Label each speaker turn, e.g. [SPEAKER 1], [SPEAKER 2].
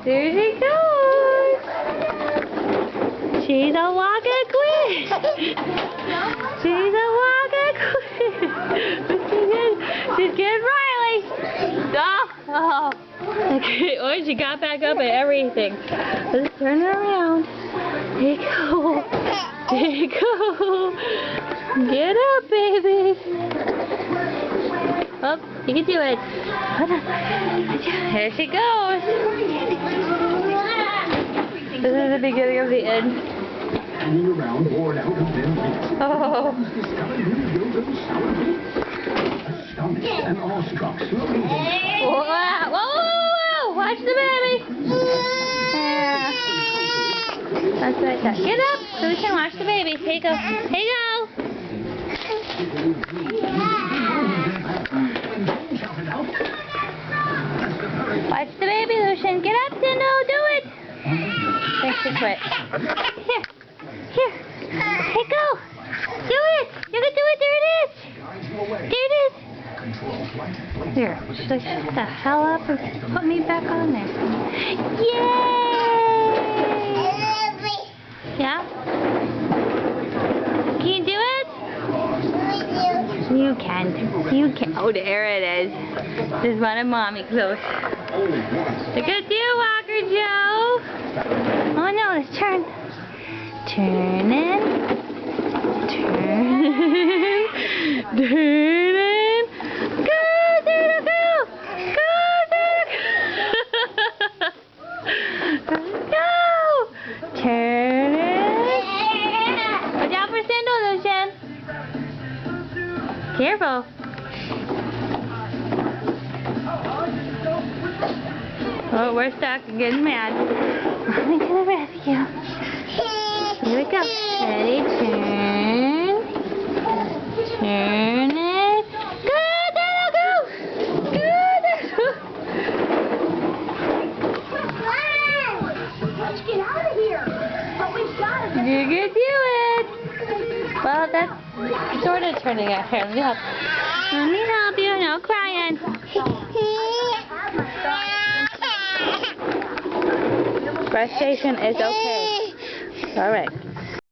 [SPEAKER 1] There she goes. She's a walking queen. She's a walking queen. She's getting Riley. Oh. Okay. Oh, she got back up and everything. Let's turn her around. There you go. There you go. Get up, baby. Oh, you can do it. Here she goes. This is the beginning of the end. Oh. Whoa, whoa. Watch the baby. Yeah. That's right there. Get up so we can watch the baby. Here you go. Here you go. Watch the baby, Lucian. Get up, Sindel. Do it. Thanks to quit. Here. Here. Hey, go. Do it. You can do it. There it is. There it is. Here. Should I shut the hell up and put me back on there? Yay! Yeah? Can you do it? You can. You can. Oh, there it is. This is one of Mommy clothes. Look at you, Walker Joe. Oh no, let's turn. Turn in. Turn in. Turn in. Go, Doodle, go. Go, Doodle, go. Turn in. Watch out for Sindel, Lucian. Careful. Oh, we're stuck and getting mad. Mommy to the rescue. Here we go. Ready, turn. Turn it. Go, Doodle, go. Go, Doodle.
[SPEAKER 2] Let's get out of here. But we've got to.
[SPEAKER 1] You can do it. Well, that's sort of turning out here. Let me help. Let me help you. No crying. Breast station is okay. All right.